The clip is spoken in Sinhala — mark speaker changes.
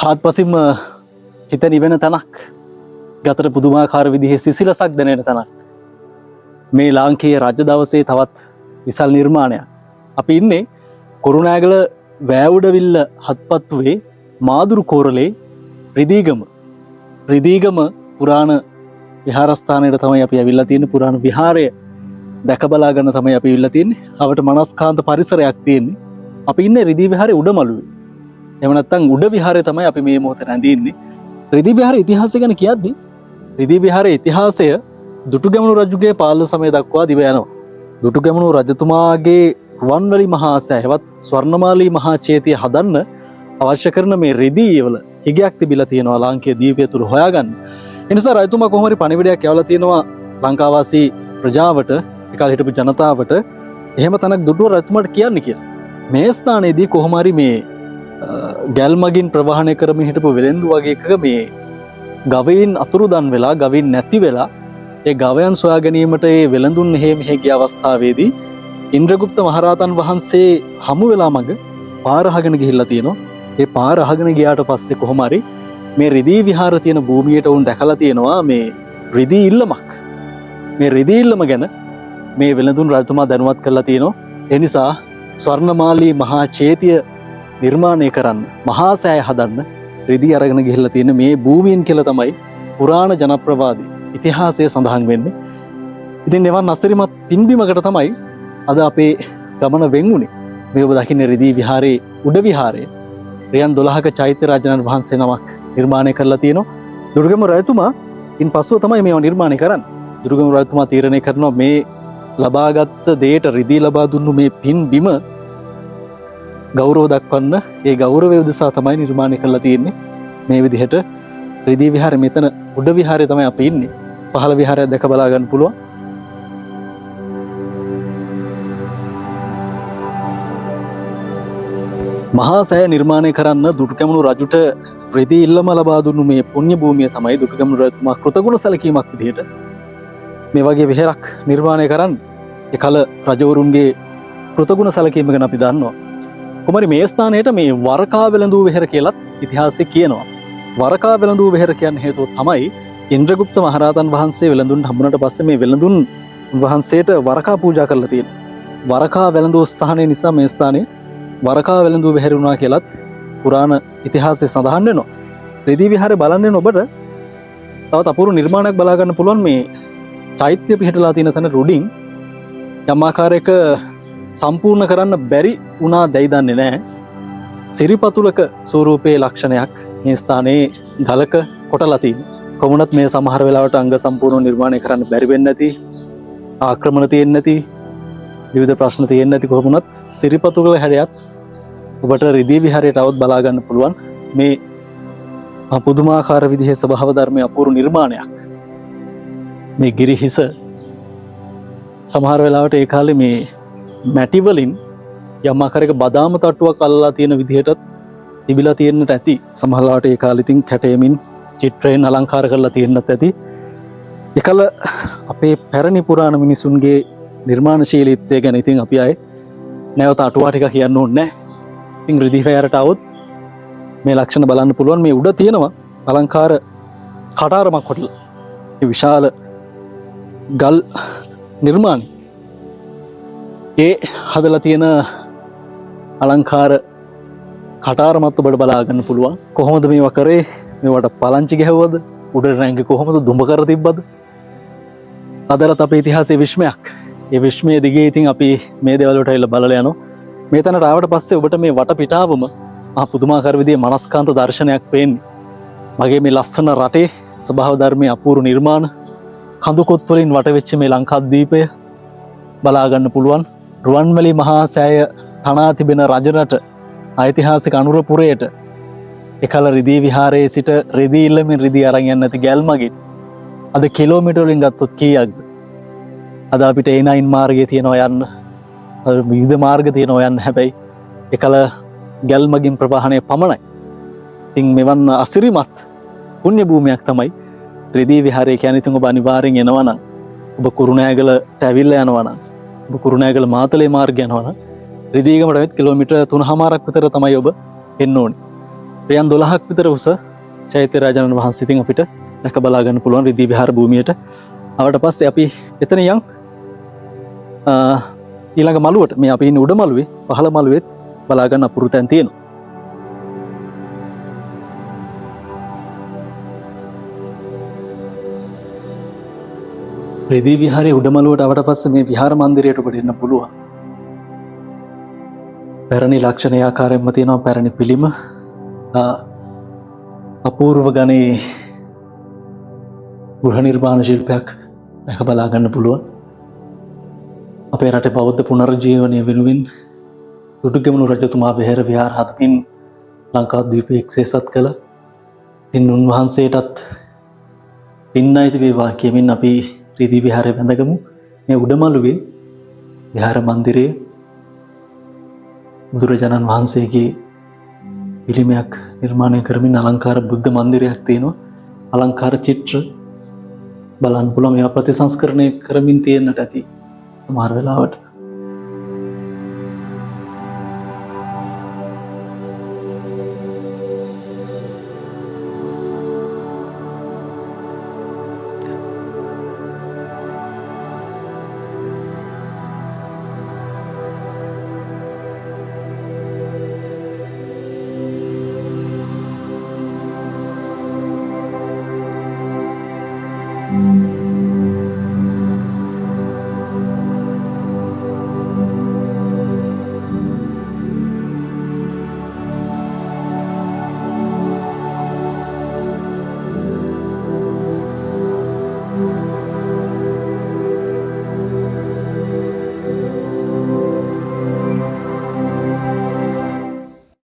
Speaker 1: හාත්පසින්ම හිත නිවෙන තැනක්, ගතට පුදුමාකාර විදිහේ සිසිලසක් දැනෙන තැනක්. මේ ලාංකීය රජ දවසේ තවත් විසල් නිර්මාණයක්. අපි ඉන්නේ කුරුණෑගල වෑවුඩවිල්ල හත්පත්තුවේ මාදුරු කෝරළේ රිදීගම පුරාණ විහාරස්ථානයට තමයි අපි ඇවිල්ලා තියෙන්නේ. පුරාණ විහාරය දැක බලා ගන්න තමයි අපි ඇවිල්ලා තියෙන්නේ. අවට මනස්කාන්ත පරිසරයක් තියෙන්නේ. අපි ඉන්නේ රිදී විහාරයේ උඩමළුවේ. එහෙම නැත්නම් උඩ විහාරය තමයි අපි මේ මොහොතේ රැඳී. රිදී විහාරයේ ඉතිහාසය ගැන කියද්දි රිදී විහාරයේ ඉතිහාසය දුටුගැමුණු රජුගේ පාලන සමය දක්වා දිව යනවා. දුටුගැමුණු රජතුමාගේ රුවන්වැලි මහා සෑයවත් ස්වර්ණමාලී මහා චේතිය හදන්න අවශ්‍ය කරන මේ රිදී වල හිගයක් තිබිලා තියෙනවා ලාංකීය දීපය තුල හොයාගන්න. ඒ නිසා රජතුමා කොහොම හරි පණිවිඩයක් යවලා තියෙනවා ලංකාවාසී ප්‍රජාවට, ඒකල හිටපු ජනතාවට එහෙම තැනක් දුටුව රජතුමාට කියන්න කියලා. මේ ස්ථානයේදී කොහොම හරි මේ ගැල් මගින් ප්‍රවාහනය කරමින් හිටපු වෙළෙන්දු වගේ එකක මේ ගවයින් අතුරුදන් වෙලා, ගවයින් නැති වෙලා ඒ ගවයන් සොයා ගැනීමට ඒ වෙළඳුන් මෙහෙ ගිය අවස්ථාවේදී ඉන්ද්‍රගුප්ත මහරහතන් වහන්සේ හමු වෙලා මග පාර අහගෙන ගිහිල්ලා තියෙනවා. ඒ පාර අහගෙන ගියාට පස්සේ කොහොම හරි මේ රිදී විහාර තියෙන භූමියට උන් දැකලා තියෙනවා මේ රිදී ඉල්ලමක්. මේ රිදී ඉල්ලම ගැන මේ වෙළඳුන් රජතුමා දැනුවත් කරලා තියෙනවා. ඒ නිසා ස්වර්ණමාලී මහා චේතිය නිර්මාණය කරන්න, මහා සෑය හදන්න රිදී අරගෙන ගිහිල්ලා තියෙන මේ භූමියෙන් කියලා තමයි පුරාණ ජනප්‍රවාදී ඉතිහාසය සඳහන් වෙන්නේ. ඉතින් එවන් අසිරිමත් පින්බිමකට තමයි අද අපේ ගමන වෙන් වුණේ. මේ ඔබ දකින්නේ රිදී විහාරයේ උඩ විහාරය. රියන් 12ක චෛත්‍ය රාජානන් වහන්සේ නමක් නිර්මාණය කරලා තියෙනවා. දුර්ගම රජතුමා ඉන් පසුව තමයි මේවා නිර්මාණය කරන්නේ. දුර්ගම රජතුමා තීරණය කරනවා මේ ලබාගත් දෙයට රිදී ලබා දුන්නු මේ පින් බිම ගෞරව දක්වන්න, ඒ ගෞරවය උදෙසා තමයි නිර්මාණය කරලා තියෙන්නේ. මේ විදිහට රිදී විහාරය මෙතන උඩ විහාරය තමයි අපි ඉන්නේ. පහළ විහාරය දැක බලා ගන්න පුළුවන්. මහා සෑය නිර්මාණය කරන්න දුටුගැමුණු රජුට රිදී ඉල්ලම ලබා දුන්නු මේ පුණ්‍ය භූමිය තමයි දුටුගැමුණු රජතුමා කෘතගුණ සැලකීමක් විදිහට මේ වගේ විහෙරක් නිර්මාණය කරන්න. ඒ කල රජවරුන්ගේ කෘතගුණ සැලකීම ගැන අපි දන්නවා. කොහොමරි මේ ස්ථානයට මේ වරකා වෙළඳුව විහෙර කියලත් ඉතිහාසයේ කියනවා. වරකා වෙළඳුව විහෙර කියන හේතුව තමයි ඉන්ද්‍රගුප්ත මහරහතන් වහන්සේ වෙළඳුන් හම්බුනට පස්සේ මේ වෙළඳුන් වහන්සේට වරකා පූජා කරලා තියෙනවා. වරකා වෙළඳුව ස්ථානය නිසා මේ ස්ථානයේ වරකා වෙළඳුව විහෙර වුණා කියලත් පුරාණ ඉතිහාසයේ සඳහන් වෙනවා. රිදී විහාරය බලන්නේ ඔබට තවත් අපූර්ව නිර්මාණයක් බලා ගන්න පුළුවන්. මේ චෛත්‍ය පිහිටලා තියෙන තැන රුඩින් යම් ආකාරයක සම්පූර්ණ කරන්න බැරි වුණා දැයි දන්නේ නැහැ. සිරිපතුලක ස්වරූපයේ ලක්ෂණයක් මේ ස්ථානයේ ගලක කොටලා තියෙනවා. කොමුණත් මේ සමහර වෙලාවට අංග සම්පූර්ණ නිර්මාණය කරන්න බැරි වෙන්නේ නැති, ආක්‍රමණ තියෙන්නේ නැති, විවිධ ප්‍රශ්න තියෙන්නේ නැති කොමුණත් සිරිපතුලක හැඩයක් ඔබට රිදී විහාරයට આવත් බලා ගන්න පුළුවන්. මේ පුදුමාකාර විදිහේ ස්වභාව ධර්මයේ අපූර්ව නිර්මාණයක්. මේ ගිරිහිස සමහර වෙලාවට ඒ කාලේ මේ මැටි වලින් යම් ආකාරයක බදාම තට්ටුවක් අල්ලලා තියෙන විදිහටත් තිබිලා තියෙන්නට ඇති. සමහර වෙලාවට ඒ කාලේ ඉතින් කැටයමින් චිත්‍රයෙන් අලංකාර කරලා තියෙන්නත් ඇති. ඒකල අපේ පැරණි පුරාණ මිනිසුන්ගේ නිර්මාණශීලීත්වය ගැන ඉතින් අපි ආයේ නැවත අටුවා ටික කියන්න ඕනේ නැහැ. ඉතින් රිදී විහාරයට આવොත් මේ ලක්ෂණ බලන්න පුළුවන්. මේ උඩ තියෙනවා අලංකාර කටාරමක් හොටල. මේ විශාල ගල් නිර්මාණ. ඒ හදලා තියෙන අලංකාර කටාරමත් ඔබට බලා ගන්න පුළුවන්. කොහොමද මේවා කරේ? මේවට පලංචි ගැහුවද? උඩට රැංගේ කොහොමද දුඹ කර තිබ්බද? අදලත් අපේ ඉතිහාසයේ විශ්මයක්. ඒ විශ්මයේ දිගේ ඉතින් අපි මේ දේවල් වලට ඇවිල්ලා බලලා යනවා. මේ තැනට ආවට පස්සේ ඔබට මේ වටපිටාවම පුදුමාකාර විදිහේ මනස්කාන්ත දර්ශනයක් පේන්නේ. මගේ මේ ලස්සන රටේ ස්වභාව ධර්මයේ අපූර්ව නිර්මාණ, කඳු කොත් වලින් වටවෙච්ච මේ ලංකාද්වීපය බලා ගන්න පුළුවන්. රුවන්වැලි මහා සෑය තනා තිබෙන රජරට ඓතිහාසික අනුරපුරයට එකල රිදී විහාරයේ සිට රිදී ඉල්ලමින් රිදී අරන් යන්න නැති ගැල් මගින් අද කිලෝමීටර් වලින් ගත්තොත් කීයක්ද? අද අපිට A9 මාර්ගය තියෙනවා යන්න, විවිධ මාර්ග තියෙනවා යන්න. හැබැයි එකල ගැල් මගින් ප්‍රවාහනය පමණයි. ඉතින් මෙවන් අසිරිමත් පුණ්‍ය භූමියක් තමයි රිදී විහාරය කියන්නේ. ඉතින් ඔබ අනිවාර්යෙන් එනවා නම්, ඔබ කුරුණෑගලට ඇවිල්ලා යනවා නම්, ඔබ කුරුණෑගල මාතලේ මාර්ගය යනවා නම් රිදීගමට කිලෝමීටර් 3.5ක් විතර තමයි ඔබ එන්න ඕනේ. ප්‍රියන් 12ක් විතර උස චෛත්‍ය රාජානන් වහන්සේ ඉතින් අපිට දැක බලා ගන්න පුළුවන් රිදී විහාර භූමියට. ආවට පස්සේ අපි එතන යන් ඊළඟ මළුවට මේ අපි ඉන්නේ උඩ මළුවේ පහළ මළුවෙත් බලා ගන්න අපුරු තැන් තියෙනවා. රිදී විහාරයේ උඩ මළුවට ආවට පස්සේ මේ විහාර මන්දිරයට ඔබට එන්න පුළුවන්. පැරණි ලක්ෂණ ආකාරයෙන්ම තියෙනවා පැරණි පිළිම. අපූර්ව ගණයේ ගෘහ නිර්මාණ ශිල්පයක් දැක බලා ගන්න පුළුවන්. අපේ රටේ බෞද්ධ පුනර්ජීවනය වෙනුවෙන් දුටුගැමුණු රජතුමා වෙහෙර විහාර හදමින් ලංකාද්වීපයේ එක්සේසත් කළ. ඉතින් උන්වහන්සේටත් පින් අයිති වේවා කියමින් අපි රිදී විහාරය වැඳගමු. මේ උඩමළුවේ විහාර මන්දිරයේ බුදුරජාණන් වහන්සේගේ පිළිමයක් නිර්මාණය කරමින් අලංකාර බුද්ධ මන්දිරයක් තියෙනවා. අලංකාර චිත්‍ර බලන්න පුළුවන්. මේවා ප්‍රතිසංස්කරණය කරමින් තියෙන්නට ඇති සමහර වෙලාවට.